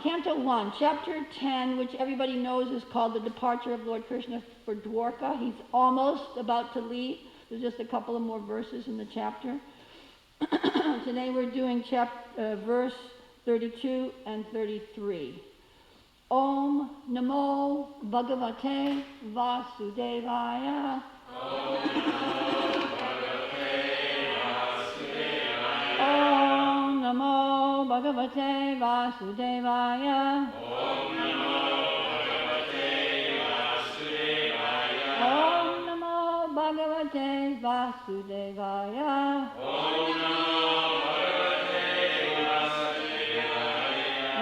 Canto 1, Chapter 10, which everybody knows is called The Departure of Lord Krishna for Dwarka. He's almost about to leave. There's just a couple of more verses in the chapter. Today we're doing verse 32 and 33. Om Namo Bhagavate Vasudevaya. Om Namo Bhagavate Vasudevaya. Om Namo Bhagavate Vasudevaya. Om Namo Bhagavate Vasudevaya. Om Namo Bhagavate Vasudevaya. Om Namo Bhagavate Vasudevaya.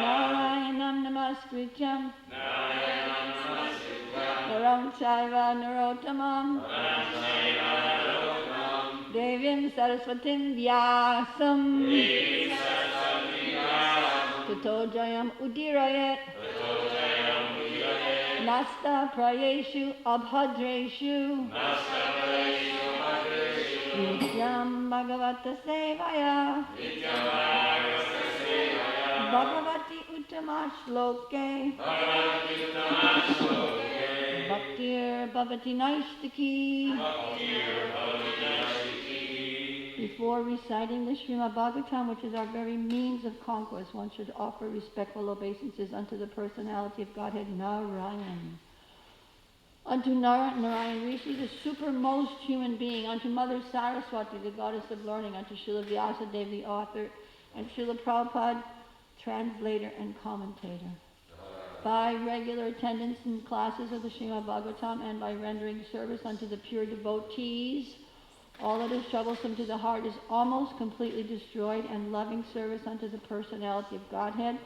Narayanam Namaskrityam. Narayanam Namaskrityam. Naram Chaiva Narottamam. Naram Chaiva Narottamam. Devim Saraswatim Vyasam. Devim Saraswatim Vyasam. Tato Jayam Udirayet. Tato Jayam Udirayet. Nasta Prayeshu Abhadreshu. Nasta Prayeshu Abhadreshu. Nityam Bhagavata Sevaya. Nityam Bhagavata Sevaya. Bhagavati Uttama Shloke. Bhagavati Uttama Shloke. Bhaktir Bhavati Naistaki. Bhaktir Bhavati Naistaki. Before reciting the Srimad Bhagavatam, which is our very means of conquest, one should offer respectful obeisances unto the personality of Godhead Narayan. Unto Narayan Rishi, the supermost human being, unto Mother Saraswati, the goddess of learning, unto Srila Vyasadeva, the author, and Srila Prabhupada, translator and commentator. By regular attendance in classes of the Srimad Bhagavatam and by rendering service unto the pure devotees, all that is troublesome to the heart is almost completely destroyed, and loving service unto the personality of Godhead,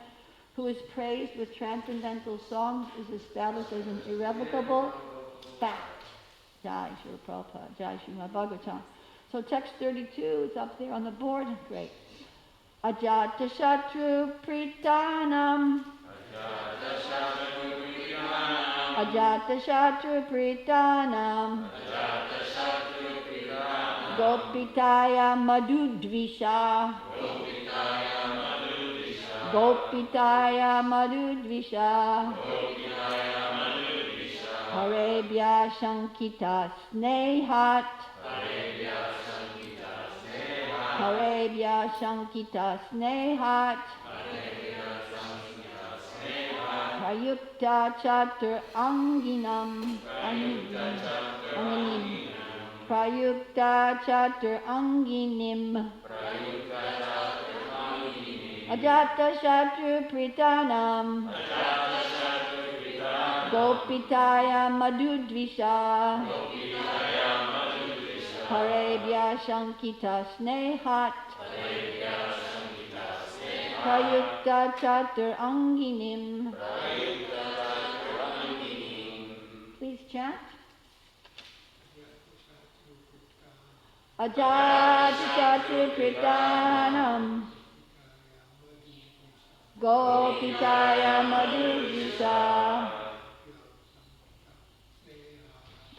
who is praised with transcendental songs, is established as an irrevocable fact. Jai Srila Prabhupada, Jai Srimad Bhagavatam. So text 32 is up there on the board. Great. Ajata Shatru Pritanam. Ajata Shatru Pritanam. Gopitaya Madhudvisha. Gopitaya Madhudvisha. Harebhya Shankita Snehat. Harebhya Shankita Snehat. Prayukta Chatur Anginam. Anginim. Prayukta Chatur Anginim. Ajata Shatru Pritanam. Gopitaya Madhudvisha. Harebhya Shankita Snehat. Prayukta Chatur Anginim. Please chant. Ajata Shatru Pritanam. Gopitaya Madhudvisha.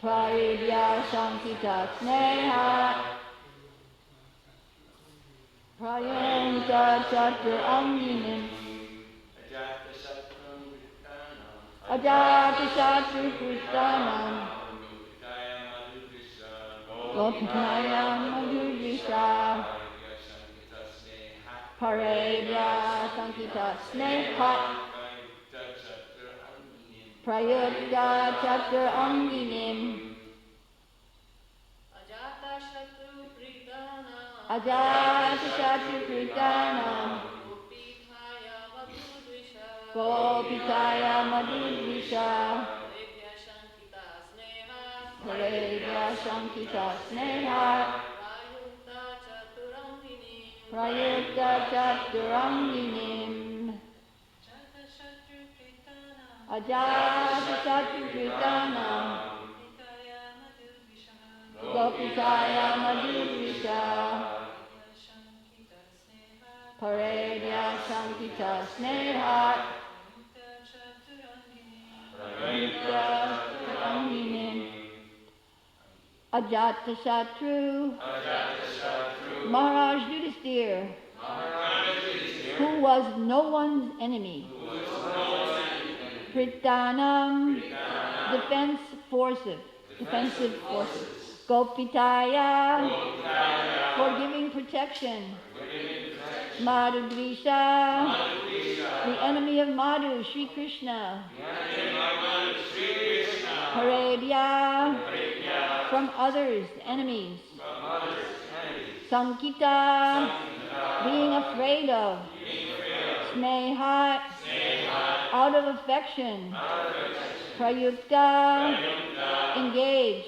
Prayukta Shankita Snehat. Prayukta Chatur Anginim. Ajata Shatru Pritanam. Gopitaya Madhudvisha. Parebhya Sankita Snehat. Prayukta Chatur Anginim. Ajata Shatru Pritanam. Gopitaya Madhudvisha. Parebhya Shankita Snehat. Prayukta Chatur Anginim. Ajata Shatru Pritanam. Gopitaya Madhudvisha. Parebhya Shankita Snehat. Prayukta Chatur Anginim. Ajatashatru, Maharaj Yudhisthira, who was no one's enemy, Pritanam, defensive forces. Gopitaya, for giving protection. Madhudvisha, the enemy of Madhu, Sri Krishna. Harebhya, from others, enemies. Sankita, being afraid of. Sneha, out of affection. Prayukta, engaged.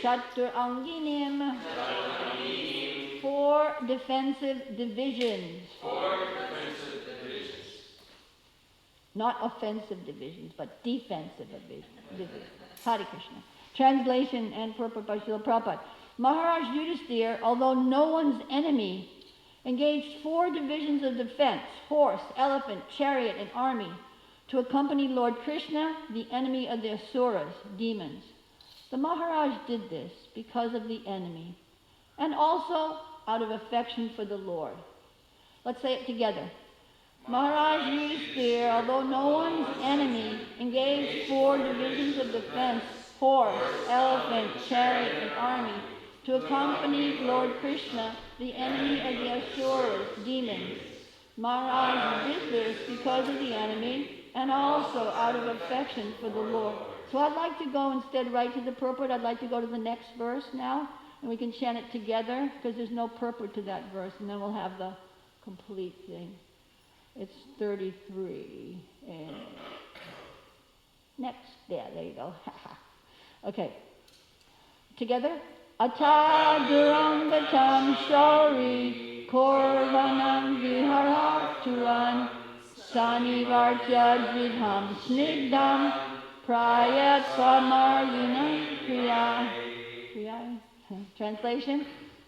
Chatur-anginim, four defensive divisions. Not offensive divisions, but defensive divisions. Hare Krishna. Translation and purport by Srila Prabhupada. Maharaj Yudhisthira, although no one's enemy, engaged four divisions of defense, horse, elephant, chariot, and army, to accompany Lord Krishna, the enemy of the asuras, demons. The Maharaj did this because of the enemy, and also out of affection for the Lord. Let's say it together. Maharaj Yudhisthira, although no one's enemy, engaged four divisions of defense, horse, elephant, chariot, and army, to accompany Lord Krishna, the enemy of the asuras, demons. Maharaj did this because of the enemy, and also out of affection for the Lord. So I'd like to go instead right to the purport. I'd like to go to the next verse now, and we can chant it together, because there's no purport to that verse, and then we'll have the complete thing. It's 33. And next, there you go. Okay. Together. Ata durangatam shari korvanam viharaturan sanivartya dvidham snigdam prayat samargina kriya. Translation.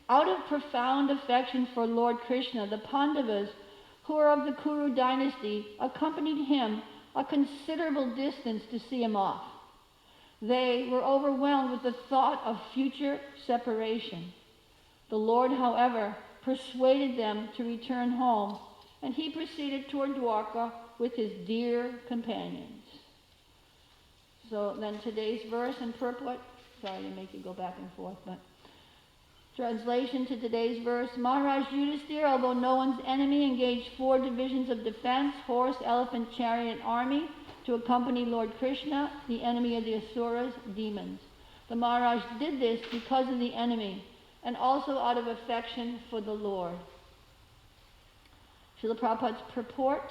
Out of profound affection for Lord Krishna, the Pandavas, who are of the Kuru dynasty, accompanied him a considerable distance to see him off. They were overwhelmed with the thought of future separation. The Lord, however, persuaded them to return home, and he proceeded toward Dwarka with his dear companions. So then today's verse and purport, sorry to make you go back and forth, but translation to today's verse. Maharaj Yudhisthira, although no one's enemy, engaged four divisions of defense, horse, elephant, chariot, and army, to accompany Lord Krishna, the enemy of the asuras, demons. The Maharaj did this because of the enemy, and also out of affection for the Lord. Srila Prabhupada's purport.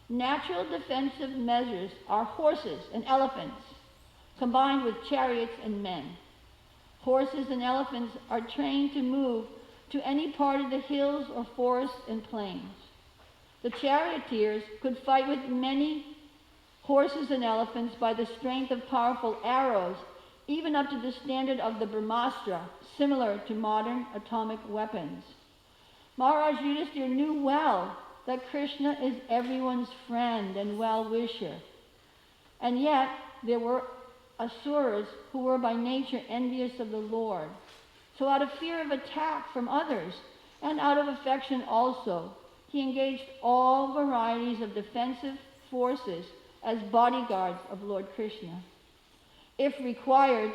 Natural defensive measures are horses and elephants, combined with chariots and men. Horses and elephants are trained to move to any part of the hills or forests and plains. The charioteers could fight with many horses and elephants by the strength of powerful arrows, even up to the standard of the Brahmastra, similar to modern atomic weapons. Maharaj Yudhisthira knew well that Krishna is everyone's friend and well-wisher. And yet, there were asuras who were by nature envious of the Lord. So out of fear of attack from others, and out of affection also, he engaged all varieties of defensive forces as bodyguards of Lord Krishna. If required,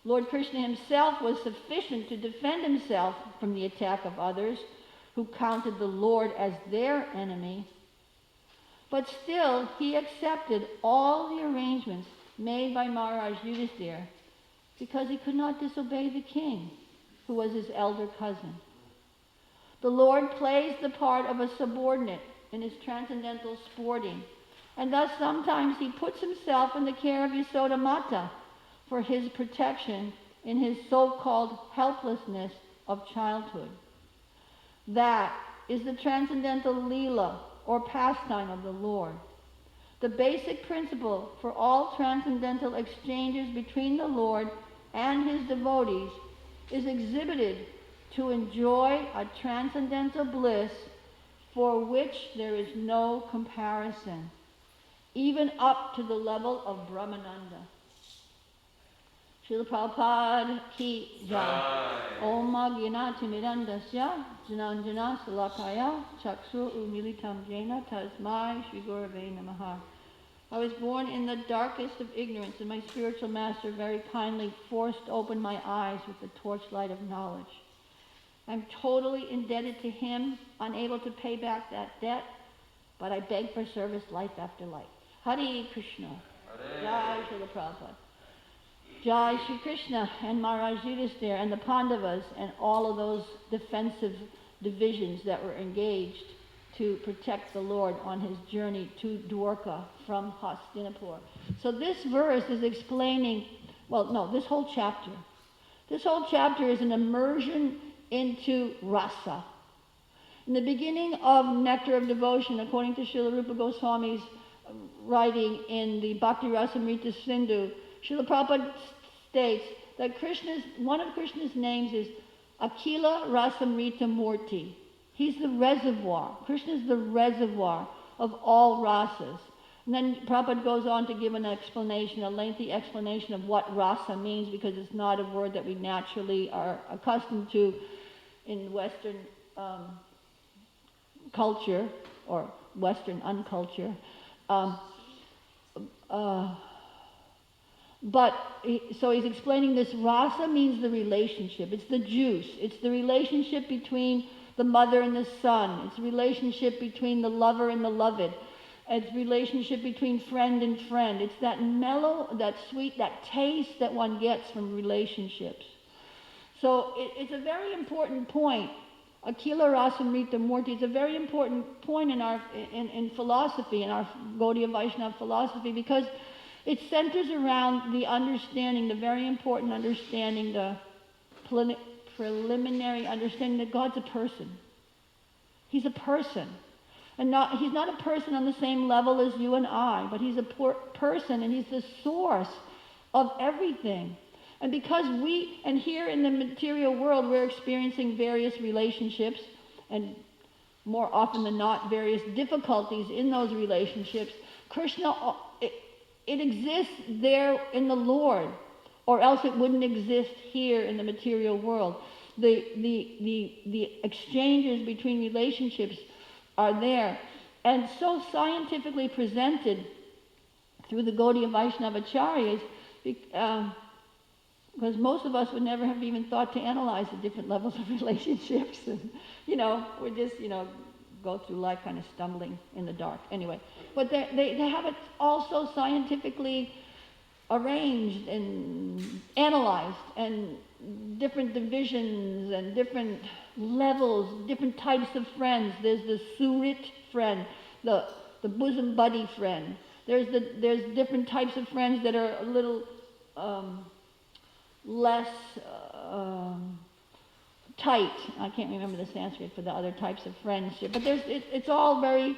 Lord Krishna himself was sufficient to defend himself from the attack of others who counted the Lord as their enemy. But still, he accepted all the arrangements made by Maharaj Yudhisthira because he could not disobey the king, who was his elder cousin. The Lord plays the part of a subordinate in his transcendental sporting, and thus sometimes he puts himself in the care of Yasoda Mata for his protection in his so-called helplessness of childhood. That is the transcendental Leela, or pastime of the Lord. The basic principle for all transcendental exchanges between the Lord and his devotees is exhibited to enjoy a transcendental bliss for which there is no comparison, even up to the level of Brahmananda. Srila Prabhupada ki jai. Om Gyanati Mirandasya Jananjana Salakaya Chaksu Umilitam Jena Tasmai Shri Gurave Namaha. I was born in the darkest of ignorance, and my spiritual master very kindly forced open my eyes with the torchlight of knowledge. I'm totally indebted to him, unable to pay back that debt, but I beg for service life after life. Hare Krishna. Jai Srila Prabhupada. Jai Shri Krishna and Maharaj Yudhisthira and the Pandavas and all of those defensive divisions that were engaged to protect the Lord on his journey to Dwarka from Hastinapur. So this verse is explaining, this whole chapter. This whole chapter is an immersion into rasa. In the beginning of Nectar of Devotion, according to Srila Rupa Goswami's writing in the Bhakti Rasamrita Sindhu, Srila Prabhupada states that one of Krishna's names is Akila Rasamrita Murti. He's the reservoir. Krishna's the reservoir of all rasas. And then Prabhupada goes on to give an explanation, a lengthy explanation of what rasa means, because it's not a word that we naturally are accustomed to in Western culture or Western unculture. So he's explaining this. Rasa means the relationship. It's the juice. It's the relationship between the mother and the son. It's the relationship between the lover and the loved. It's relationship between friend and friend. It's that mellow, that sweet, that taste that one gets from relationships. So it's a very important point. Akila Rasamrita Murti is a very important point in philosophy, in our Gaudiya Vaishnava philosophy, because it centers around the understanding, the very important understanding, the preliminary understanding that God's a person. He's a person. And he's not a person on the same level as you and I, but he's a person, and he's the source of everything. And because here in the material world, we're experiencing various relationships, and more often than not, various difficulties in those relationships. Krishna, it exists there in the Lord, or else it wouldn't exist here in the material world. The exchanges between relationships are there, and so scientifically presented through the Gaudiya Vaishnava Acharyas, because most of us would never have even thought to analyze the different levels of relationships, and we just go through life kind of stumbling in the dark. Anyway, but they have it also scientifically arranged and analyzed, and different divisions and different levels, different types of friends. There's the surit friend, the bosom buddy friend. There's different types of friends that are a little less tight. I can't remember the Sanskrit for the other types of friendship, but it's all very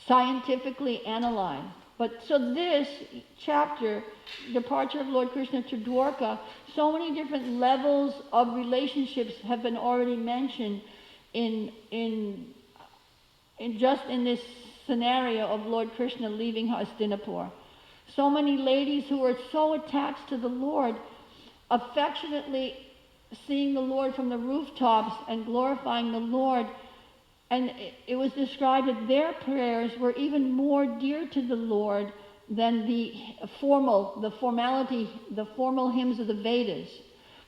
scientifically analyzed. But so this chapter, Departure of Lord Krishna to Dwarka, so many different levels of relationships have been already mentioned in this scenario of Lord Krishna leaving Hastinapur. So many ladies who are so attached to the Lord, affectionately seeing the Lord from the rooftops and glorifying the Lord. And it was described that their prayers were even more dear to the Lord than the formal hymns of the Vedas.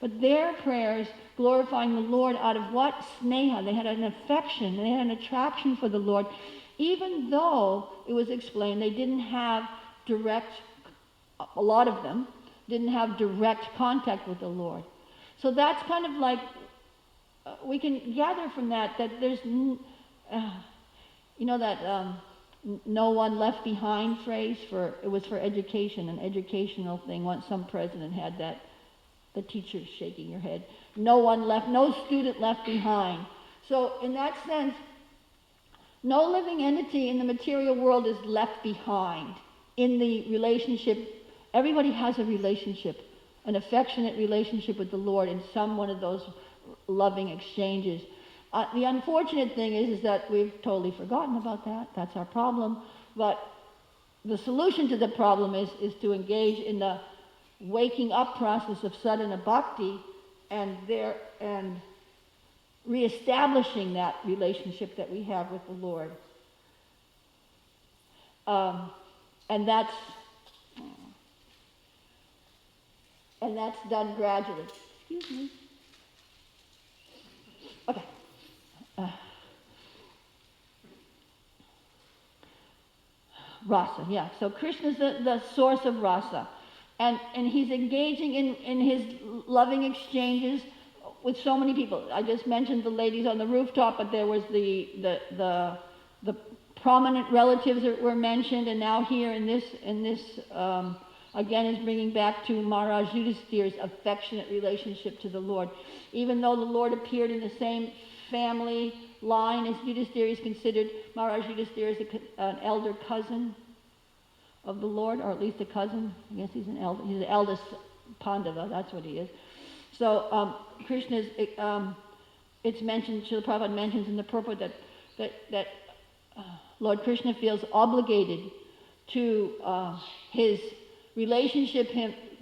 But their prayers glorifying the Lord out of what? Sneha. They had an affection, they had an attraction for the Lord, even though it was explained they didn't have a lot of them didn't have direct contact with the Lord. So that's kind of like, we can gather from that there's, that no one left behind phrase it was for education, an educational thing. Once some president had that, the teacher's shaking your head. No student left behind. So in that sense, no living entity in the material world is left behind. In the relationship, everybody has a relationship, an affectionate relationship with the Lord in some one of those loving exchanges. The unfortunate thing is that we've totally forgotten about that. That's our problem. But the solution to the problem is to engage in the waking up process of sadhana bhakti and reestablishing that relationship that we have with the Lord. Um, and that's done gradually. Excuse me. Okay. Rasa, yeah. So Krishna's the source of rasa. And he's engaging in his loving exchanges with so many people. I just mentioned the ladies on the rooftop, but there was the prominent relatives that were mentioned, and now here in this again is bringing back to Maharaj Yudhisthira's affectionate relationship to the Lord. Even though the Lord appeared in the same family line as Yudhisthira, is considered, Maharaj Yudhisthira is an elder cousin of the Lord, or at least a cousin. I guess he's the eldest Pandava, that's what he is. So Krishna's, it's mentioned, Srila Prabhupada mentions in the purport that Lord Krishna feels obligated to his relationship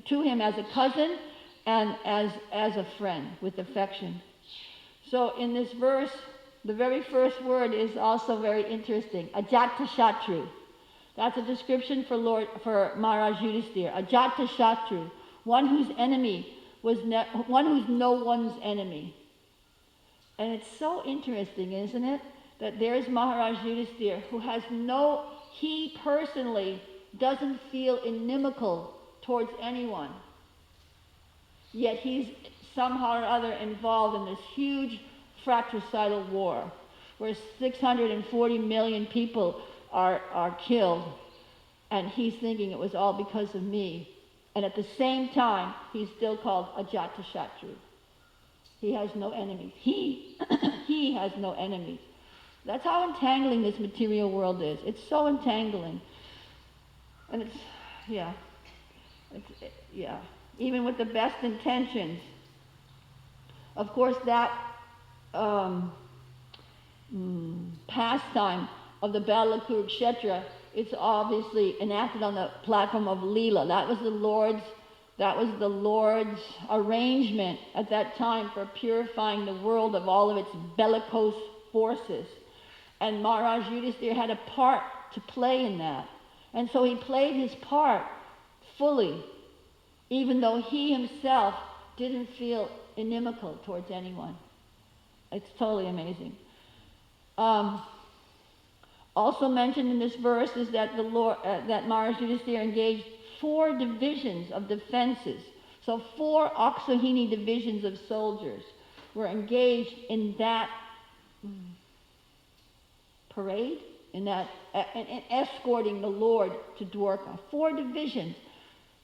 to him as a cousin and as a friend with affection. So in this verse, the very first word is also very interesting, Ajatashatru. That's a description for Maharaj Yudhisthira. Ajatashatru, one whose enemy one who's no one's enemy. And it's so interesting, isn't it? That there's Maharaj Yudhisthira who he personally doesn't feel inimical towards anyone. Yet he's somehow or other involved in this huge fratricidal war where 640 million people are killed, and he's thinking it was all because of me. And at the same time, he's still called Ajatashatru. He has no enemies. He has no enemies. That's how entangling this material world is. It's so entangling. And even with the best intentions. Of course, that pastime of the Battle of Kurukshetra, it's obviously enacted on the platform of Leela. That was the Lord's arrangement at that time for purifying the world of all of its bellicose forces. And Maharaj Yudhisthira had a part to play in that. And so he played his part fully, even though he himself didn't feel inimical towards anyone. It's totally amazing. Also mentioned in this verse is that that Maharaj Yudhisthira engaged 4 divisions of defenses. So 4 Aksohini divisions of soldiers were engaged in that parade, in escorting the Lord to Dwarka. 4 divisions,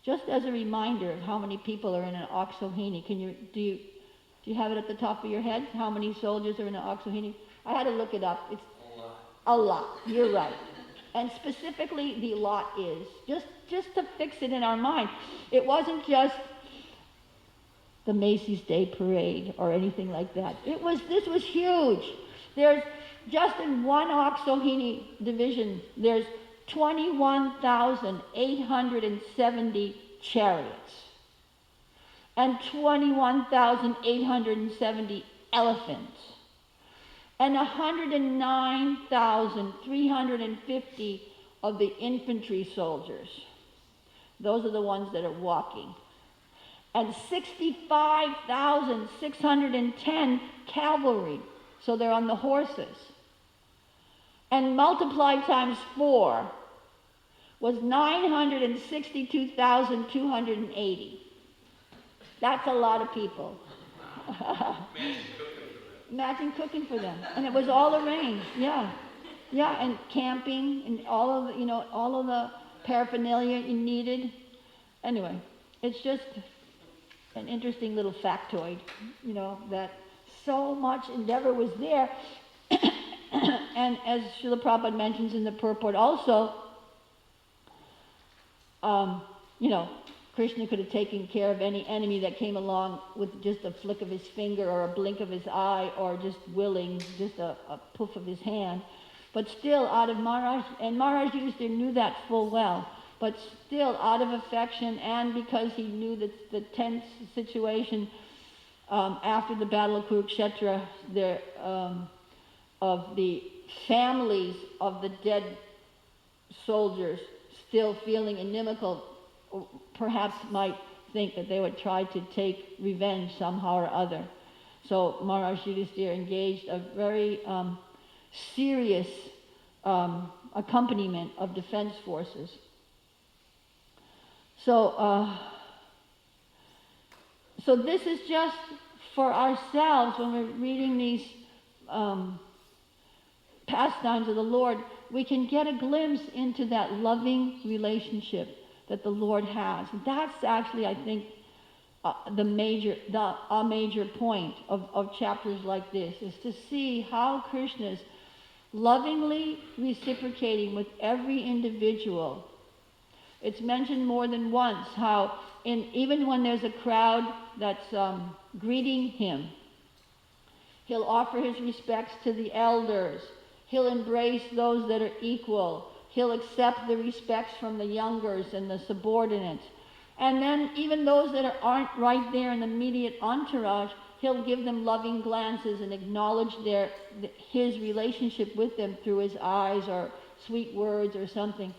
just as a reminder of how many people are in an Aksohini. Do you have it at the top of your head? How many soldiers are in an Aksohini? I had to look it up. It's a lot. You're right. And specifically, the lot is just to fix it in our mind. It wasn't just the Macy's Day Parade or anything like that. This was huge. There's just in one Aksohini division, there's 21,870 chariots and 21,870 elephants and 109,350 of the infantry soldiers. Those are the ones that are walking. And 65,610 cavalry. So they're on the horses. And multiplied times 4 was 962,280. That's a lot of people. Imagine cooking for them. And it was all arranged, yeah. Yeah, and camping and all of the paraphernalia you needed. Anyway, it's just an interesting little factoid, that so much endeavor was there. And as Srila Prabhupada mentions in the purport also, Krishna could have taken care of any enemy that came along with just a flick of his finger or a blink of his eye or just just a poof of his hand. But still out of Maharaj Yudhisthira knew that full well, but still out of affection and because he knew that the tense situation after the Battle of Kurukshetra, of the families of the dead soldiers still feeling inimical perhaps might think that they would try to take revenge somehow or other. So Maharaj Yudhisthira engaged a very serious accompaniment of defense forces. So this is just for ourselves when we're reading these pastimes of the Lord, we can get a glimpse into that loving relationship that the Lord has. And that's actually, I think, a major point of chapters like this, is to see how Krishna is lovingly reciprocating with every individual. It's mentioned more than once how even when there's a crowd that's greeting him, he'll offer his respects to the elders. He'll embrace those that are equal. He'll accept the respects from the youngers and the subordinates. And then even those that aren't right there in the immediate entourage, he'll give them loving glances and acknowledge his relationship with them through his eyes or sweet words or something.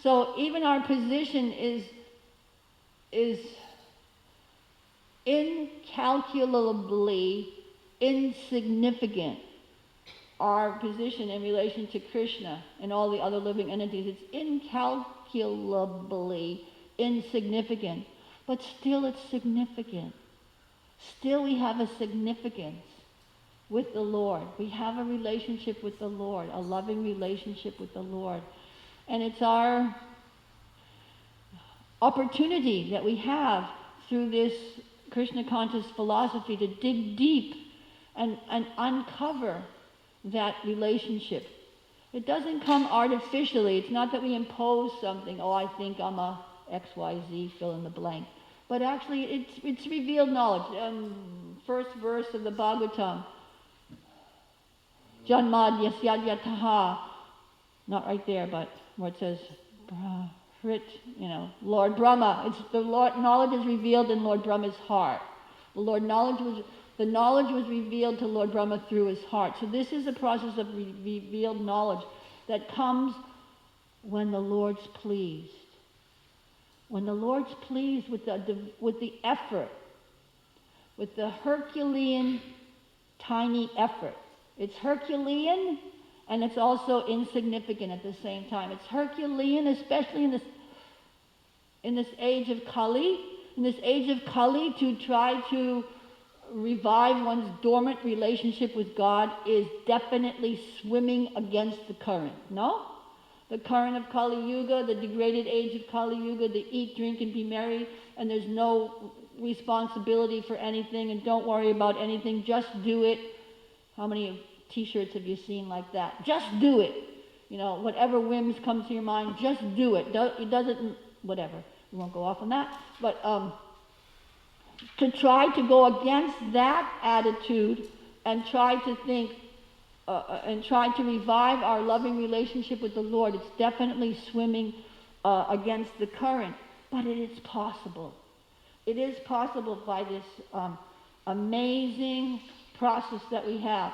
So even our position is incalculably insignificant. Our position in relation to Krishna and all the other living entities, it's incalculably insignificant, but still it's significant. Still we have a significance with the Lord. We have a relationship with the Lord, a loving relationship with the Lord. And it's our opportunity that we have through this Krishna conscious philosophy to dig deep and uncover that relationship. It doesn't come artificially. It's not that we impose something, I think I'm a XYZ, fill in the blank. But actually it's revealed knowledge. First verse of the Bhagavatam, Janmad Yasyadhyataha, not right there, but where it says Lord Brahma. It's the Lord knowledge is revealed in Lord Brahma's heart. The knowledge was revealed to Lord Brahma through his heart. So this is a process of revealed knowledge that comes when the Lord's pleased. When the Lord's pleased with the effort, with the Herculean tiny effort. It's Herculean and it's also insignificant at the same time. It's Herculean, especially in this age of Kali. In this age of Kali, to try to revive one's dormant relationship with God is definitely swimming against the current, no? The current of Kali Yuga, the degraded age of Kali Yuga, the eat, drink, and be merry, and there's no responsibility for anything, and don't worry about anything, just do it. How many t-shirts have you seen like that? Just do it. Whatever whims come to your mind, just do it. It doesn't, whatever. We won't go off on that. But to try to go against that attitude and try to think and try to revive our loving relationship with the Lord, it's definitely swimming against the current. But it is possible. It is possible by this amazing process that we have.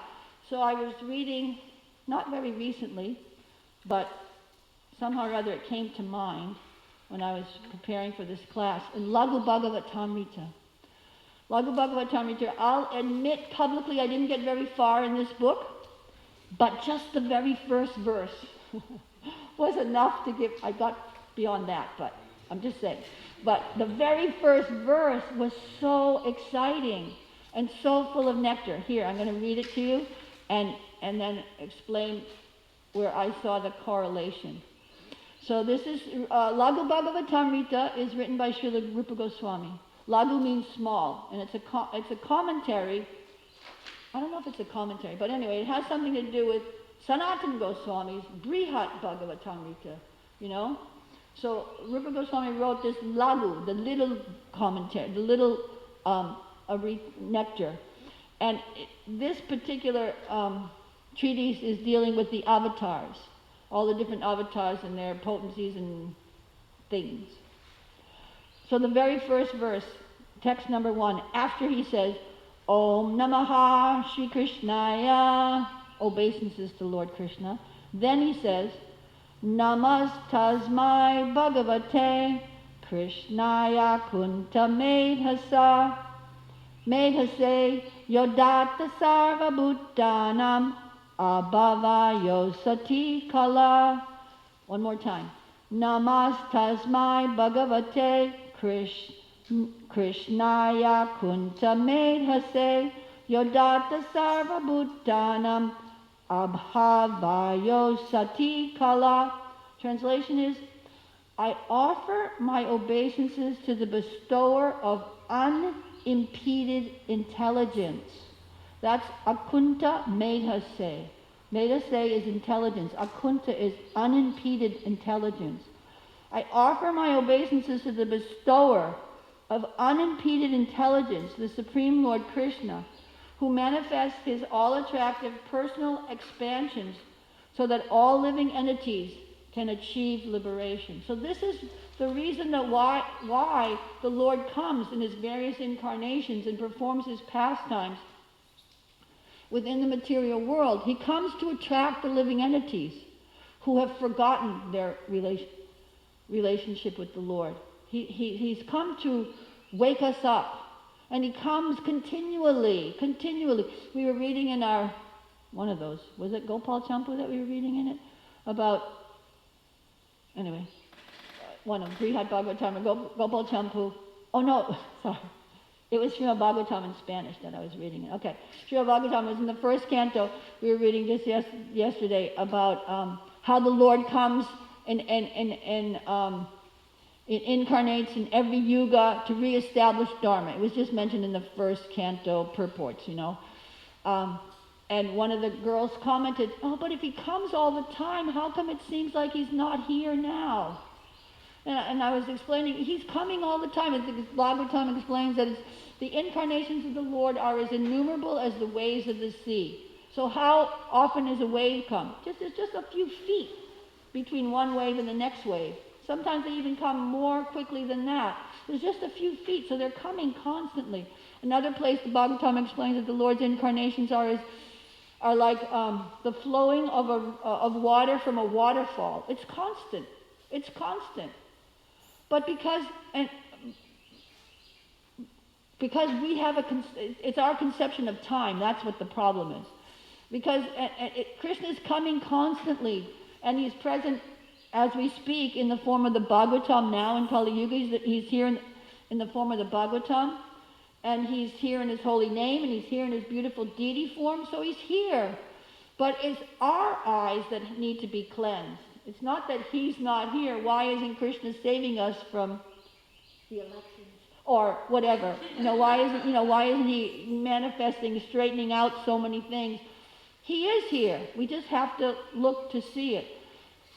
So I was reading, not very recently, but somehow or other it came to mind when I was preparing for this class, in Laghu Bhagavatamrita. Laghu Bhagavatamrita, I'll admit publicly I didn't get very far in this book, but just the very first verse was enough to give, I got beyond that, but I'm just saying. But the very first verse was so exciting and so full of nectar. Here, I'm going to read it to you and then explain where I saw the correlation. So this is, Laghu Bhagavatamrita is written by Srila Rupa Goswami. Laghu means small, and it's a commentary. I don't know if it's a commentary, but anyway, it has something to do with Sanatana Goswami's Brihat Bhagavatamrita, So Rupa Goswami wrote this Laghu, the little commentary, the little nectar. And this particular treatise is dealing with the avatars, all the different avatars and their potencies and things. So the very first verse, text number 1, after he says, Om Namaha Shri Krishnaya, obeisances to Lord Krishna, then he says, Namastasmai Bhagavate Krishnaya Kunta Medhase Yodata Sarva Bhuttanam Abhavayo Sati Kala. One more time. Namastasmai Bhagavate Krishnaya Kunta Medhase Yodata Sarva Bhuttanam Abhavayo Sati Kala. Translation is, I offer my obeisances to the bestower of unimpeded intelligence. That's Akunta Medhase. Medhase is intelligence. Akunta is unimpeded intelligence. I offer my obeisances to the bestower of unimpeded intelligence, the Supreme Lord Krishna, who manifests his all-attractive personal expansions so that all living entities can achieve liberation. So this is the reason that why the Lord comes in his various incarnations and performs his pastimes within the material world. He comes to attract the living entities who have forgotten their relationship with the Lord. He's come to wake us up. And he comes continually. We were reading in our, one of those, was it Gopal Champu that we were reading in it? About, anyway, one of them, Brihad Bhagavatam, Gopal Champu. Oh no, sorry. It was Srimad Bhagavatam in Spanish that I was reading it. Okay, Srimad Bhagavatam was in the first canto. We were reading just yesterday about how the Lord comes and it incarnates in every yuga to reestablish Dharma. It was just mentioned in the first canto purports, you know. And one of the girls commented, oh, but if he comes all the time, how come it seems like he's not here now? And I was explaining, he's coming all the time. The Bhagavatam explains that the incarnations of the Lord are as innumerable as the waves of the sea. So how often does a wave come? It's just a few feet between one wave and the next wave. Sometimes they even come more quickly than that. There's just a few feet, so they're coming constantly. Another place the Bhagavatam explains that the Lord's incarnations are like the flowing of water from a waterfall. It's constant. It's constant. But because we have it's our conception of time. That's what the problem is. Because Krishna is coming constantly, and he's present as we speak in the form of the Bhagavatam now in Kali Yuga. He's here in the form of the Bhagavatam, and he's here in his holy name, and he's here in his beautiful deity form, so he's here. But it's our eyes that need to be cleansed. It's not that he's not here. Why isn't Krishna saving us from the elections or whatever? Why isn't he manifesting, straightening out so many things? He is here. We just have to look to see it.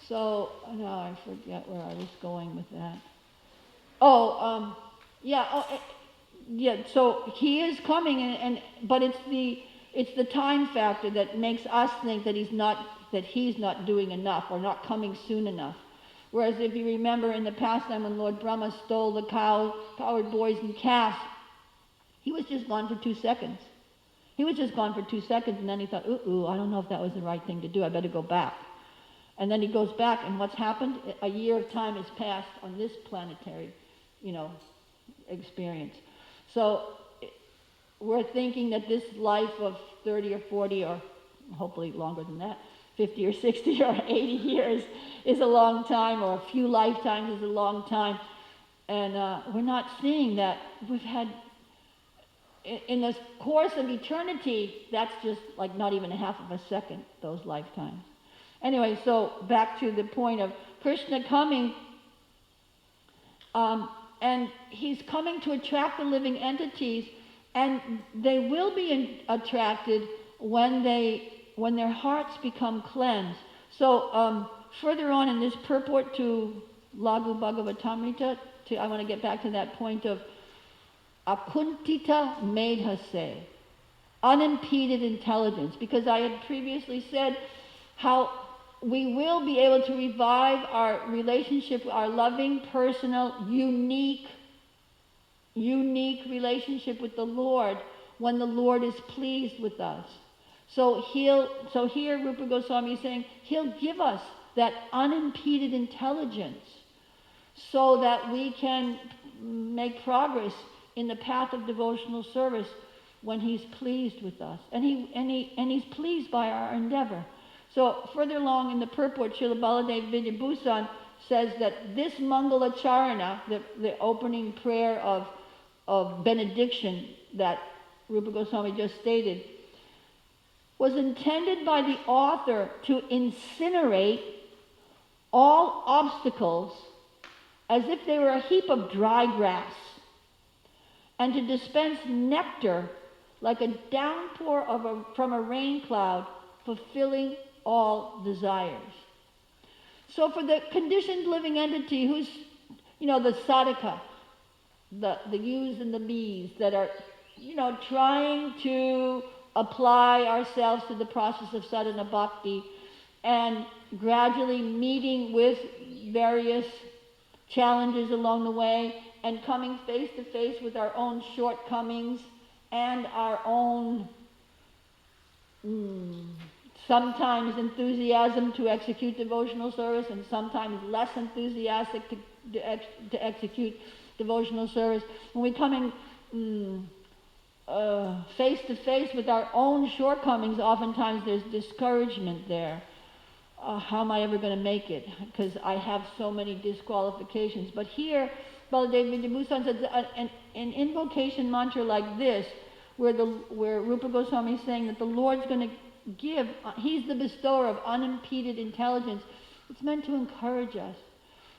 So, now I forget where I was going with that. So he is coming, but it's the time factor that makes us think that he's not doing enough or not coming soon enough. Whereas if you remember in the past time when Lord Brahma stole the coward boys and calves, he was just gone for 2 seconds. He was just gone for 2 seconds, and then he thought, I don't know if that was the right thing to do. I better go back. And then he goes back, and what's happened? A year of time has passed on this planetary, experience. So we're thinking that this life of 30 or 40, or hopefully longer than that, 50 or 60 or 80 years is a long time, or a few lifetimes is a long time. And we're not seeing that. We've had, in the course of eternity, that's just like not even a half of a second, those lifetimes. Anyway, so back to the point of Krishna coming, and he's coming to attract the living entities, and they will be attracted when their hearts become cleansed. So further on in this purport to Lagu Bhagavatamrita, I want to get back to that point of akuntita medhase, unimpeded intelligence, because I had previously said how we will be able to revive our relationship, our loving, personal, unique relationship with the Lord when the Lord is pleased with us. So here Rupa Goswami is saying he'll give us that unimpeded intelligence so that we can make progress in the path of devotional service when he's pleased with us. And he's pleased by our endeavor. So further along in the purport, Srila Baladev Vidyabhusan says that this Mangala Charana, the opening prayer of benediction that Rupa Goswami just stated, was intended by the author to incinerate all obstacles as if they were a heap of dry grass, and to dispense nectar like a downpour from a rain cloud, fulfilling all desires. So for the conditioned living entity who's, the sadhaka, the yous and the bees that are, trying to apply ourselves to the process of sadhana bhakti and gradually meeting with various challenges along the way and coming face to face with our own shortcomings and our own sometimes enthusiasm to execute devotional service and sometimes less enthusiastic to execute devotional service. When we come in face to face with our own shortcomings, oftentimes there's discouragement there. How am I ever going to make it? Because I have so many disqualifications. But here, Baladev Vidyabhusan says an invocation mantra like this, where Rupa Goswami is saying that the Lord's going to give, he's the bestower of unimpeded intelligence. It's meant to encourage us.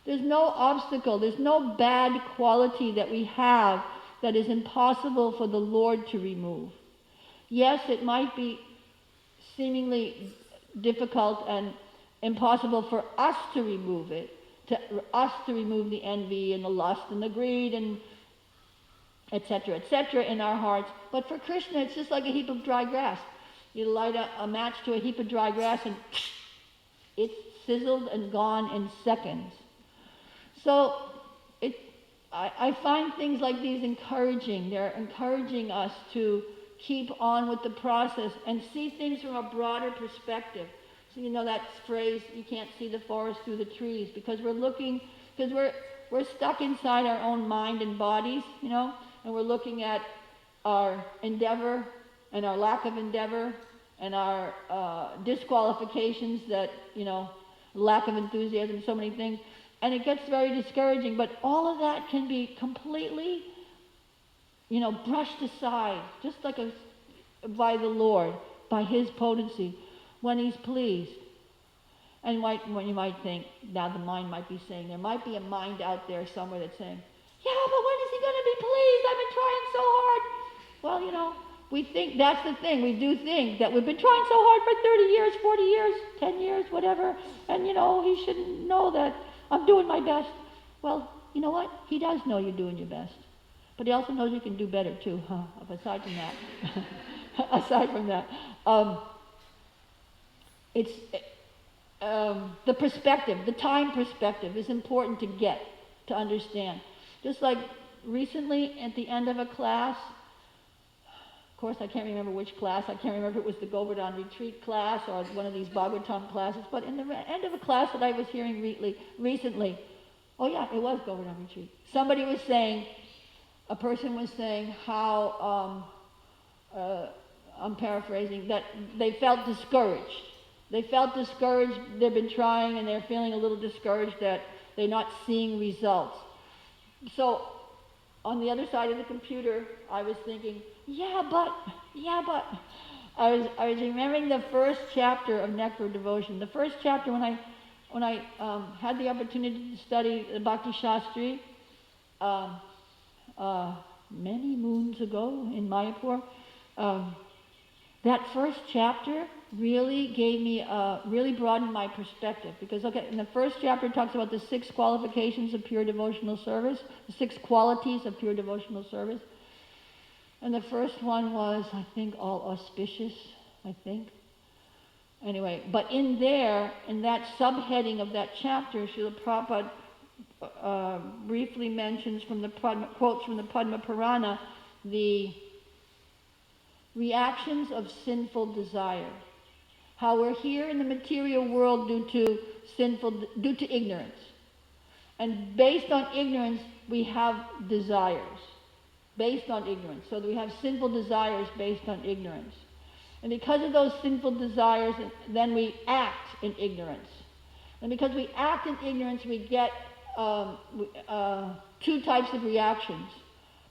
There's no obstacle, there's no bad quality that we have that is impossible for the Lord to remove. Yes, it might be seemingly difficult and impossible for us to remove it, us to remove the envy and the lust and the greed and etc., in our hearts. But for Krishna, it's just like a heap of dry grass. You light a match to a heap of dry grass and it's sizzled and gone in seconds. So I find things like these encouraging. They're encouraging us to keep on with the process and see things from a broader perspective. So that phrase, you can't see the forest through the trees, because we're stuck inside our own mind and bodies, and we're looking at our endeavor and our lack of endeavor and our disqualifications, that, lack of enthusiasm, so many things. And it gets very discouraging, but all of that can be completely, brushed aside, just like by the Lord, by his potency, when he's pleased. And when you might think, now the mind might be saying, there might be a mind out there somewhere that's saying, yeah, but when is he going to be pleased? I've been trying so hard. Well, we think, that's the thing, we do think that we've been trying so hard for 30 years, 40 years, 10 years, whatever, and he shouldn't know that I'm doing my best. Well, you know what? He does know you're doing your best. But he also knows you can do better too, aside from that. It's the perspective, the time perspective is important to understand. Just like recently at the end of a class, of course I can't remember which class, I can't remember if it was the Govardhan retreat class or one of these Bhagavatam classes, but in the end of a class that I was hearing recently, oh yeah, it was Govardhan retreat. Somebody was saying, a person was saying how, I'm paraphrasing, that they felt discouraged. They've been trying and they're feeling a little discouraged that they're not seeing results. So on the other side of the computer, I was thinking, yeah, but. I was remembering the first chapter of Nectar of Devotion. The first chapter when I had the opportunity to study the Bhakti Shastri many moons ago in Mayapur. That first chapter really gave me, really broadened my perspective. Because, in the first chapter it talks about the 6 qualifications of pure devotional service, the 6 qualities of pure devotional service. And the first one was, I think, all auspicious, Anyway, but in that subheading of that chapter, Srila Prabhupada briefly mentions quotes from the Padma Purana, the reactions of sinful desire. how we're here in the material world due to ignorance. And based on ignorance, we have desires. Based on ignorance. So we have sinful desires based on ignorance. And because of those sinful desires, then we act in ignorance. And because we act in ignorance, we get two types of reactions.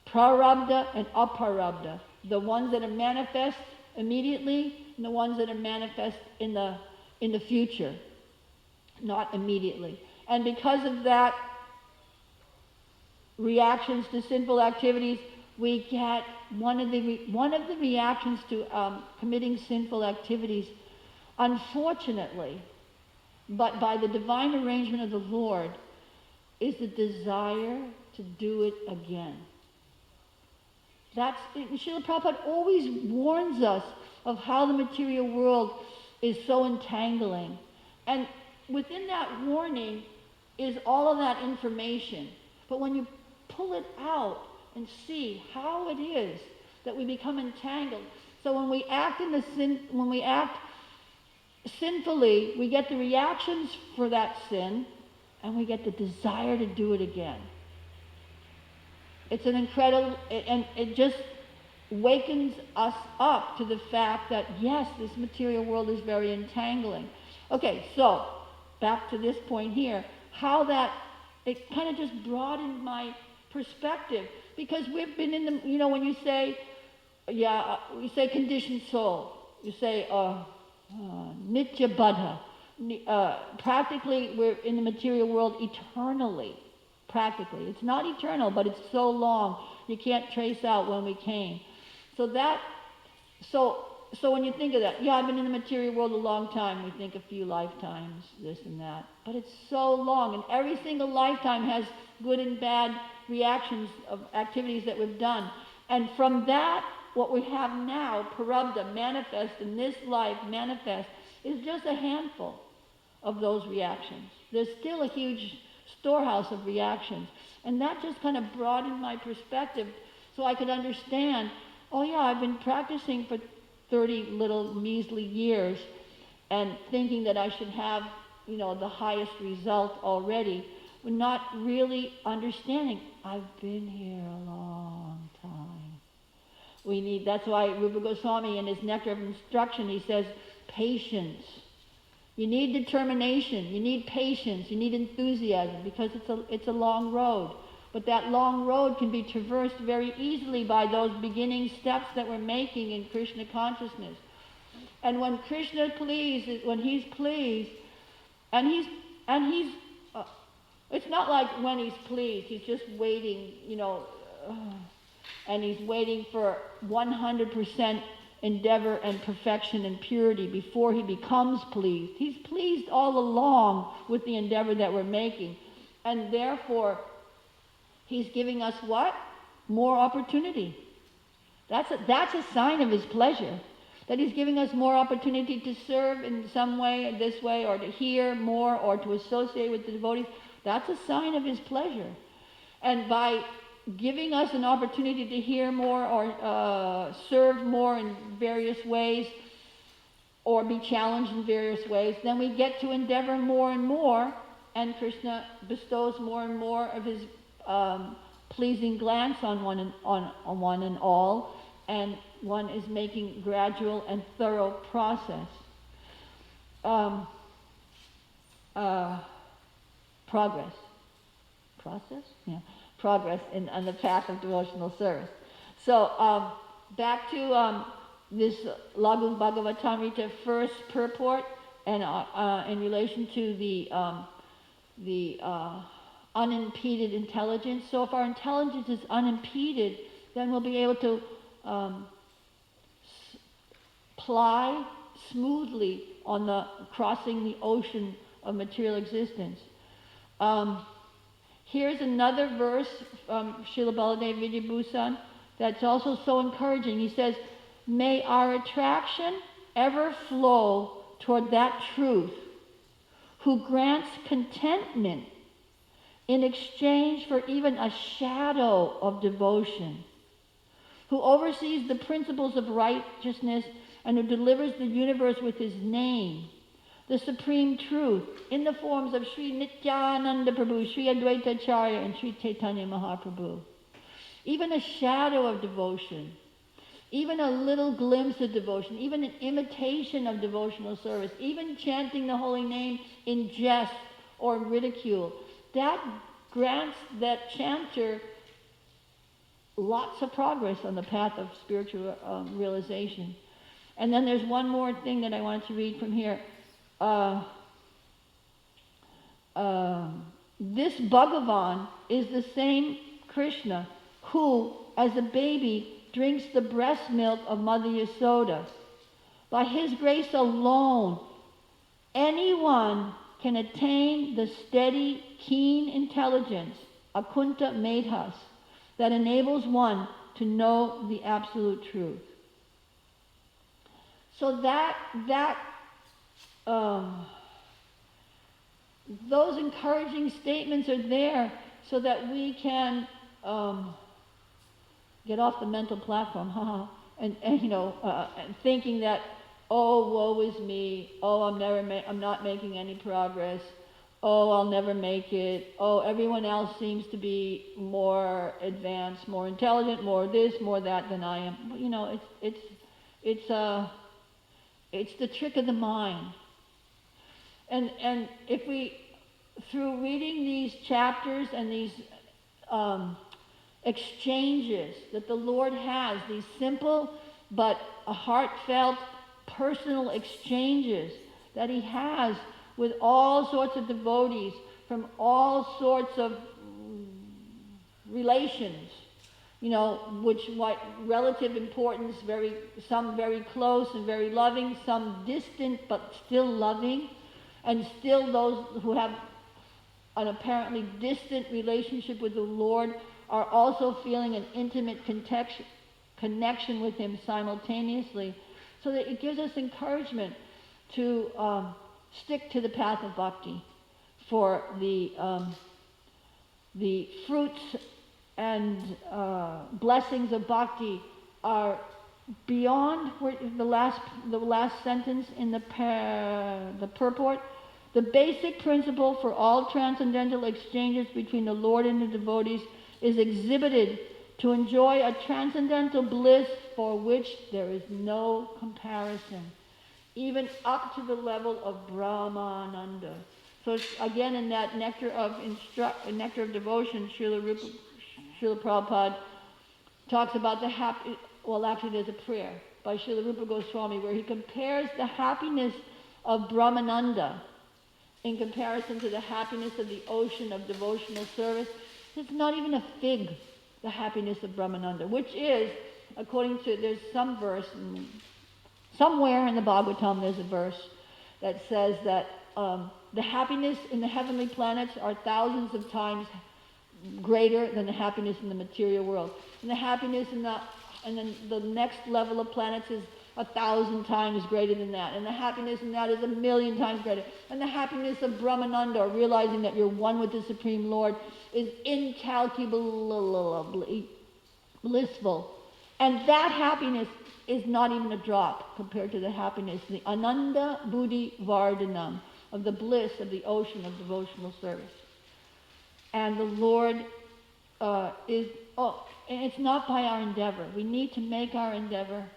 Prarabdha and aparabdha. The ones that are manifest immediately and the ones that are manifest in the future. Not immediately. And because of that, reactions to sinful activities, we get one of the reactions to committing sinful activities, unfortunately, but by the divine arrangement of the Lord, is the desire to do it again. Srila Prabhupada always warns us of how the material world is so entangling. And within that warning is all of that information. But when you pull it out and see how it is that we become entangled. So when we act sinfully, we get the reactions for that sin, and we get the desire to do it again. It's an incredible, and it just wakens us up to the fact that yes, this material world is very entangling. Okay, so back to this point here, how that it kind of just broadened my perspective, because we've been in the, when you say, you say conditioned soul, you say nitya baddha, practically we're in the material world eternally, practically. It's not eternal, but it's so long, you can't trace out when we came. So when you think of that, I've been in the material world a long time, we think a few lifetimes, this and that, but it's so long, and every single lifetime has good and bad reactions of activities that we've done. And from that, what we have now, prarabdha, manifest in this life, manifest, is just a handful of those reactions. There's still a huge storehouse of reactions. And that just kind of broadened my perspective so I could understand, I've been practicing for 30 little measly years and thinking that I should have, the highest result already, but not really understanding I've been here a long time. That's why Rupa Goswami in his Nectar of Instruction, he says, patience. You need determination, you need patience, you need enthusiasm, because it's a long road. But that long road can be traversed very easily by those beginning steps that we're making in Krishna consciousness. And when Krishna pleases, when he's pleased, and he's it's not like when he's pleased, he's just waiting, and he's waiting for 100% endeavor and perfection and purity before he becomes pleased. He's pleased all along with the endeavor that we're making. And therefore, he's giving us what? More opportunity. That's a sign of his pleasure. That he's giving us more opportunity to serve in some way, this way, or to hear more, or to associate with the devotees. That's a sign of his pleasure. And by giving us an opportunity to hear more or serve more in various ways, or be challenged in various ways, then we get to endeavor more and more, and Krishna bestows more and more of his pleasing glance on one and all, and one is making gradual and thorough process. Progress. Process? Yeah. Progress on the path of devotional service. So back to this Lagu Bhagavatamrita first purport, and in relation to the unimpeded intelligence. So if our intelligence is unimpeded, then we'll be able to ply smoothly on crossing the ocean of material existence. Here's another verse from Srila Baladev Vidyabhusan that's also so encouraging. He says, may our attraction ever flow toward that truth who grants contentment in exchange for even a shadow of devotion, who oversees the principles of righteousness and who delivers the universe with his name, the supreme truth, in the forms of Sri Nityananda Prabhu, Sri Advaita Acharya, and Sri Chaitanya Mahaprabhu. Even a shadow of devotion, even a little glimpse of devotion, even an imitation of devotional service, even chanting the holy name in jest or ridicule, that grants that chanter lots of progress on the path of spiritual realization. And then there's one more thing that I wanted to read from here. This Bhagavan is the same Krishna who, as a baby, drinks the breast milk of Mother Yasoda. By his grace alone, anyone can attain the steady, keen intelligence, akunta medhas, that enables one to know the absolute truth. So those encouraging statements are there so that we can get off the mental platform, and thinking that, oh, woe is me, oh, I'm not making any progress, oh, I'll never make it, oh, everyone else seems to be more advanced, more intelligent, more this, more that than I am. It's the trick of the mind. And if we, through reading these chapters and these exchanges that the Lord has, these simple but heartfelt personal exchanges that he has with all sorts of devotees from all sorts of relations, what relative importance, some very close and very loving, some distant but still loving, and still those who have an apparently distant relationship with the Lord are also feeling an intimate connection with him simultaneously, so that it gives us encouragement to stick to the path of bhakti, for the fruits and blessings of bhakti are beyond the last sentence in the purport. The basic principle for all transcendental exchanges between the Lord and the devotees is exhibited to enjoy a transcendental bliss for which there is no comparison, even up to the level of Brahmananda. So again, in that nectar of devotion, Srila Prabhupada talks about actually there's a prayer by Srila Rupa Goswami where he compares the happiness of Brahmananda in comparison to the happiness of the ocean of devotional service. It's not even a fig, the happiness of Brahmananda, which is, according to, there's some verse, somewhere in the Bhagavatam there's a verse that says that the happiness in the heavenly planets are thousands of times greater than the happiness in the material world. And the happiness and then the next level of planets is 1,000 times greater than that. And the happiness in that is 1,000,000 times greater. And the happiness of Brahmananda, realizing that you're one with the Supreme Lord, is incalculably blissful. And that happiness is not even a drop compared to the happiness, the Ananda Buddhi Vardhanam, of the bliss of the ocean of devotional service. And the Lord and it's not by our endeavor. We need to make our endeavor,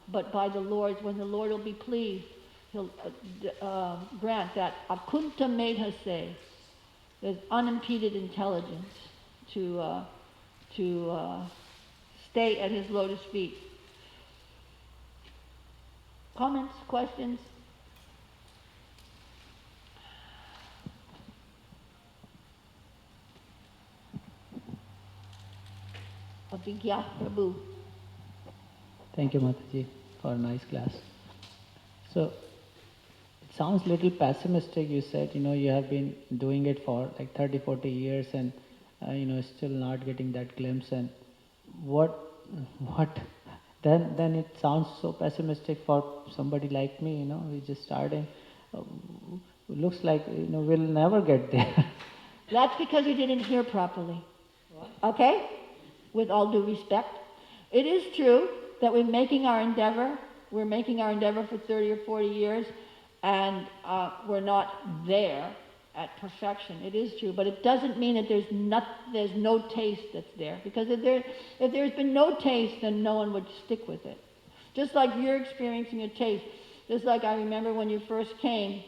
but by the Lord's, when the Lord will be pleased, he'll grant that akunta medhase, there's unimpeded intelligence to stay at his lotus feet. Comments, questions? Abhigya Prabhu. Thank you, Mataji, for a nice class. So, it sounds a little pessimistic. You said, you have been doing it for like 30, 40 years and, still not getting that glimpse. And what, then it sounds so pessimistic for somebody like me, we're just starting. Looks like, we'll never get there. That's because you didn't hear properly. Okay? With all due respect. It is true that we're making our endeavor we're making our endeavor for 30 or 40 years, and we're not there at perfection. It is true, but it doesn't mean that there's no taste that's there. Because if there's been no taste, then no one would stick with it. Just like you're experiencing a taste. Just like I remember when you first came,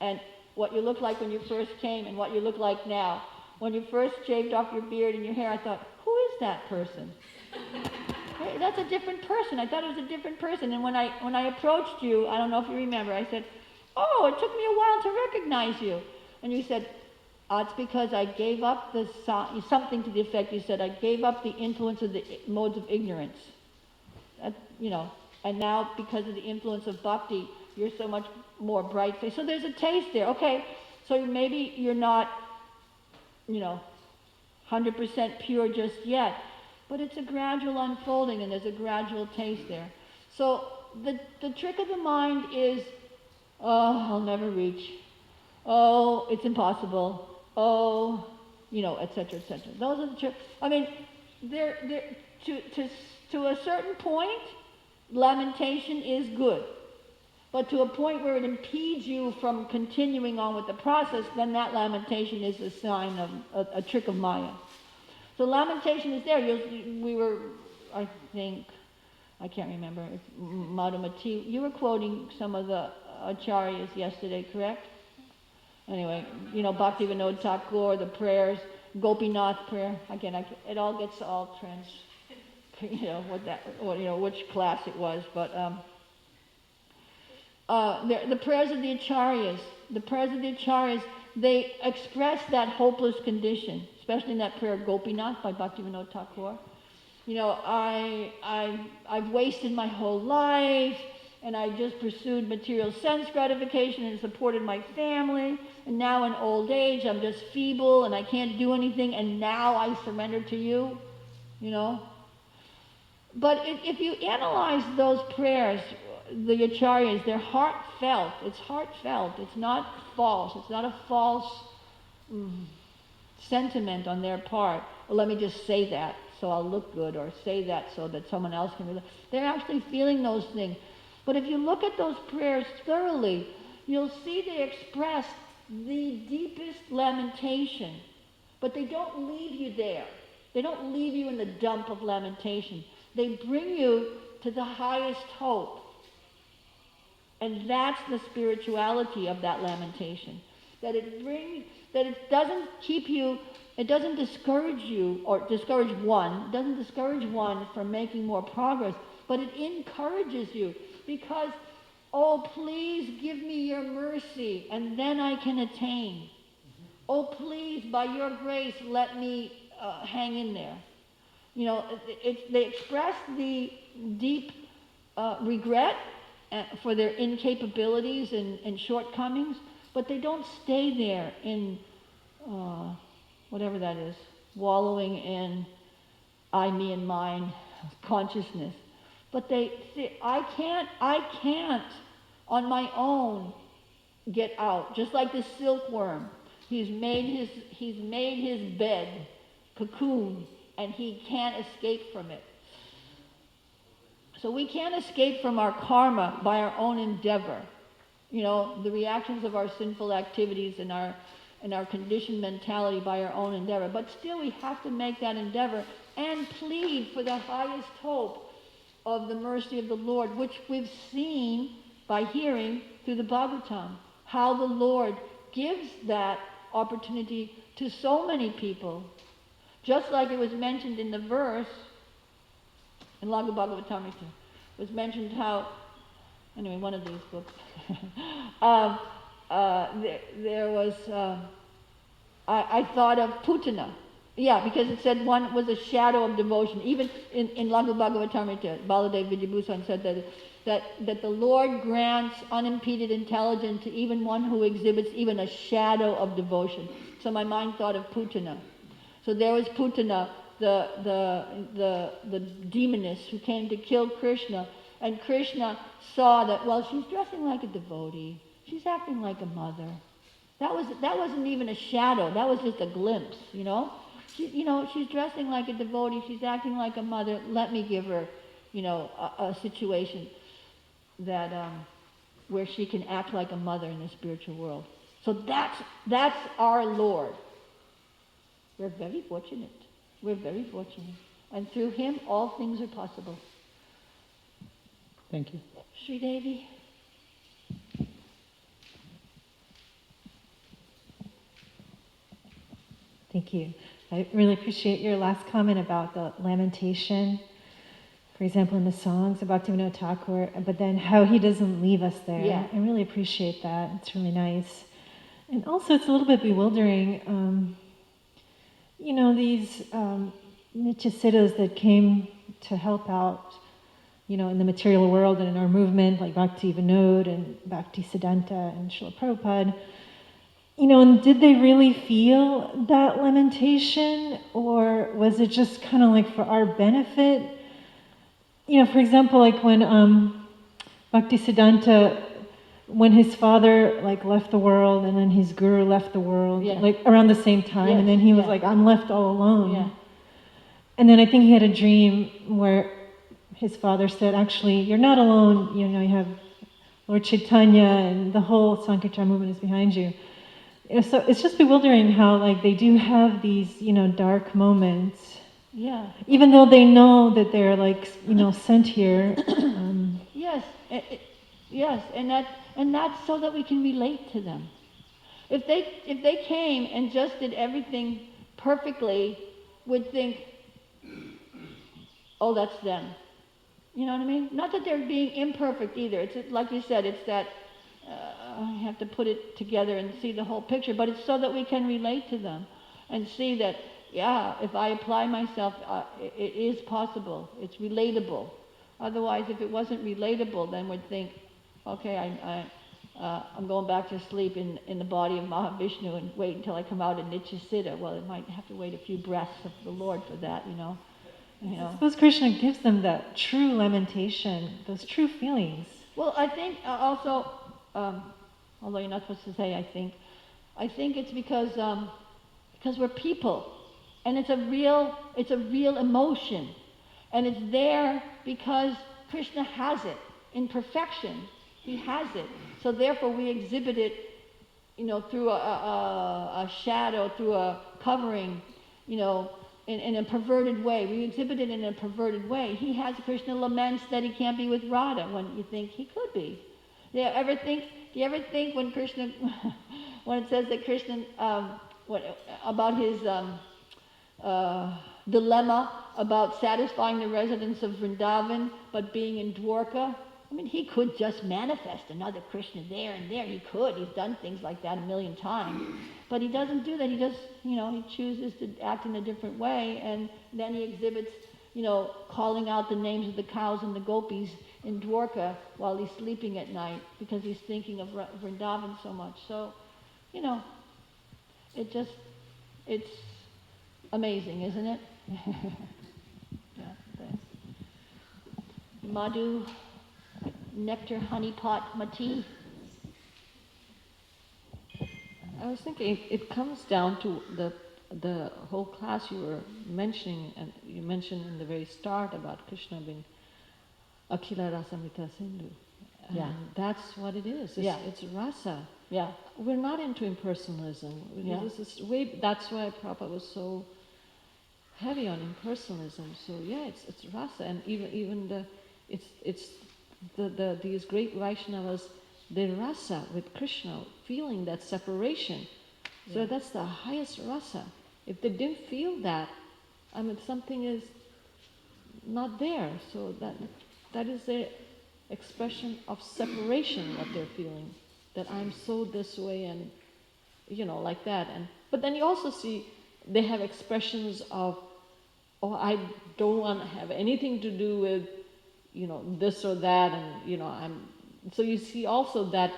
and what you looked like when you first came, and what you look like now. When you first shaved off your beard and your hair, I thought, who is that person? Hey, that's a different person. I thought it was a different person. And when I approached you, I don't know if you remember, I said, oh, it took me a while to recognize you. And you said, it's because I gave up something to the effect, you said, I gave up the influence of the modes of ignorance. And now because of the influence of bhakti, you're so much more bright-faced. So there's a taste there. Okay, so maybe you're not, 100% pure just yet, but it's a gradual unfolding and there's a gradual taste there. So the trick of the mind is, oh, I'll never reach. Oh, it's impossible. Oh, etc., etc. Those are the tricks. I mean, to a certain point, lamentation is good. But to a point where it impedes you from continuing on with the process, then that lamentation is a sign of a trick of Maya. So lamentation is there. I think, I can't remember, it's Madhumati, you were quoting some of the acharyas yesterday, correct? Anyway, Bhaktivinoda Thakur, the prayers, Gopinath prayer, again, it all gets all which class it was, but the prayers of the acharyas, they express that hopeless condition, especially in that prayer Gopinath by Bhaktivinoda Thakur. I've wasted my whole life, and I just pursued material sense gratification and supported my family, and now in old age I'm just feeble and I can't do anything, and now I surrender to you, But if you analyze those prayers, the acharyas, they're heartfelt. It's heartfelt. It's not false. It's not a false sentiment on their part. Well, let me just say that so I'll look good, or say that so that someone else can realize. They're actually feeling those things. But if you look at those prayers thoroughly, you'll see they express the deepest lamentation. But they don't leave you there. They don't leave you in the dump of lamentation. They bring you to the highest hope. And that's the spirituality of that lamentation. That it doesn't keep you, it doesn't discourage you, or discourage one, it doesn't discourage one from making more progress, but it encourages you because, oh, please give me your mercy and then I can attain. Oh, please, by your grace, let me hang in there. They express the deep regret for their incapabilities and shortcomings, but they don't stay there in whatever that is, wallowing in I, me, and mine consciousness. But they say, I can't on my own get out. Just like the silkworm, he's made his bed, cocoon, and he can't escape from it. So we can't escape from our karma by our own endeavor. The reactions of our sinful activities and our conditioned mentality by our own endeavor. But still we have to make that endeavor and plead for the highest hope of the mercy of the Lord, which we've seen by hearing through the Bhagavatam, how the Lord gives that opportunity to so many people. Just like it was mentioned in the verse, in Laghu Bhagavatam, it was mentioned how, anyway, one of these books, there was, I thought of Putana. Yeah, because it said one was a shadow of devotion. Even in Laghu Bhagavatamrita, Baladev Vidyabhusan said that the Lord grants unimpeded intelligence to even one who exhibits even a shadow of devotion. So my mind thought of Putana. So there was Putana, the demoness who came to kill Krishna, and Krishna saw that, well, she's dressing like a devotee, she's acting like a mother. That wasn't even a shadow, that was just a glimpse, she's dressing like a devotee, she's acting like a mother, let me give her, a situation. where she can act like a mother in the spiritual world. So that's our Lord. We're very fortunate. We're very fortunate. And through him, all things are possible. Thank you. Sri Devi. Thank you. I really appreciate your last comment about the lamentation, for example, in the songs about Bhaktivinoda Thakur, but then how he doesn't leave us there. Yeah. I really appreciate that. It's really nice. And also, it's a little bit bewildering. These Nityasiddhas that came to help out, in the material world and in our movement, like Bhakti Vinod and Bhakti Siddhanta and Srila Prabhupada, and did they really feel that lamentation, or was it just kind of like for our benefit? For example, like when Bhakti Siddhanta, when his father left the world, and then his guru left the world, around the same time, and then he was like, I'm left all alone. Yeah. And then I think he had a dream where his father said, actually, you're not alone, you have Lord Chaitanya and the whole Sankirtan movement is behind you. So it's just bewildering how they do have these, dark moments. Yeah. Even though they know that they're sent here. Yes. Yes. And that's so that we can relate to them. If they came and just did everything perfectly, we'd think, oh, that's them. You know what I mean? Not that they're being imperfect either. It's like you said, it's that I have to put it together and see the whole picture, but it's so that we can relate to them and see that, yeah, if I apply myself, it is possible. It's relatable. Otherwise, if it wasn't relatable, then we'd think, okay, I'm going back to sleep in the body of Mahavishnu and wait until I come out in Nityasiddha. Well, it might have to wait a few breaths of the Lord for that, I suppose Krishna gives them that true lamentation, those true feelings. Well, I think also, although you're not supposed to say I think it's because we're people, and it's a real emotion, and it's there because Krishna has it in perfection. He has it, so therefore we exhibit it, through a shadow, through a covering, in a perverted way. We exhibit it in a perverted way. He has Krishna laments that he can't be with Radha when you think he could be. Do you ever think when Krishna, when it says that Krishna, about his dilemma about satisfying the residents of Vrindavan but being in Dwarka? I mean, he could just manifest another Krishna there and there. He could. He's done things like that a million times. But he doesn't do that. He just, he chooses to act in a different way, and then he exhibits, calling out the names of the cows and the gopis in Dwarka while he's sleeping at night because he's thinking of Vrindavan so much. So, it's amazing, isn't it? Yeah, thanks. Madhu, nectar, honey pot, mati. I was thinking it comes down to the whole class you were mentioning, and you mentioned in the very start about Krishna being Akhila Rasamrita Sindhu. Yeah. That's what it is. It's rasa. Yeah. We're not into impersonalism. Yeah. That's why Prabhupada was so heavy on impersonalism. So yeah, it's rasa, and even these great Vaishnavas, the rasa with Krishna, feeling that separation. So Yeah. that's the highest rasa. If they didn't feel that, something is not there. So that is their expression of separation, what they're feeling. That I'm so this way and, like that. But then you also see they have expressions of, oh, I don't want to have anything to do with, this or that, and, so you see also that,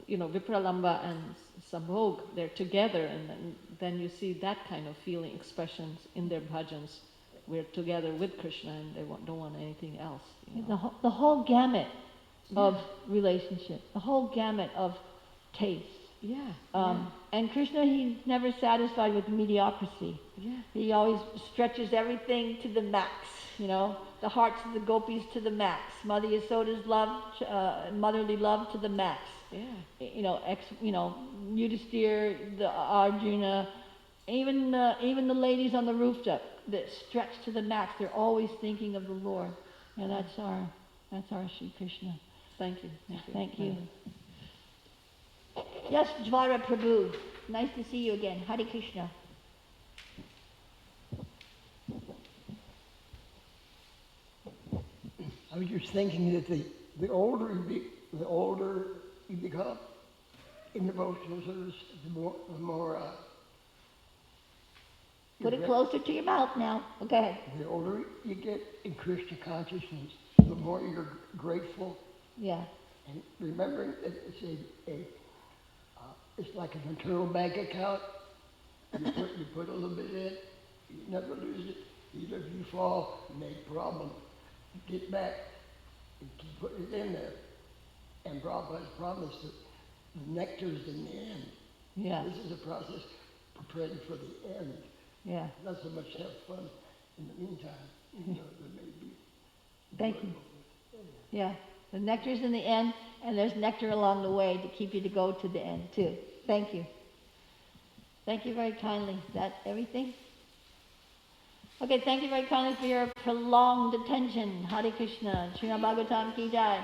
Vipralamba and Sambhog, they're together, and then you see that kind of feeling expressions in their bhajans. We're together with Krishna and they don't want anything else. The whole gamut of relationships, the whole gamut of tastes, Yeah. And Krishna, he's never satisfied with mediocrity. Yeah. He always stretches everything to the max, you know, the hearts of the gopis to the max, Mother Yasoda's love, motherly love to the max. Yeah. You know, Yudhisthira, the Arjuna, even the ladies on the rooftop that stretch to the max. They're always thinking of the Lord, and that's our Sri Krishna. Thank you. Thank you. Yes, Jvara Prabhu. Nice to see you again. Hare Krishna. I was just thinking that the older you become in devotional service, the more Put it closer to your mouth now. Okay, ahead. the older you get in Krishna consciousness, the more you're grateful Yeah. and remembering that it's like an internal bank account. You put a little bit in, you never lose it. Even if you fall, make problem, get back and keep putting it in there. And Prabhupada's promised that the nectar's in the end. Yeah. This is a process preparing for the end. Yeah. Not so much to have fun in the meantime. You know, there may be. Thank you. Yeah. The nectar's in the end, and there's nectar along the way to keep you to go to the end too. Thank you. Thank you very kindly. Is that everything? Okay, thank you very kindly for your prolonged attention. Hare Krishna. Srimad Bhagavatam ki jai.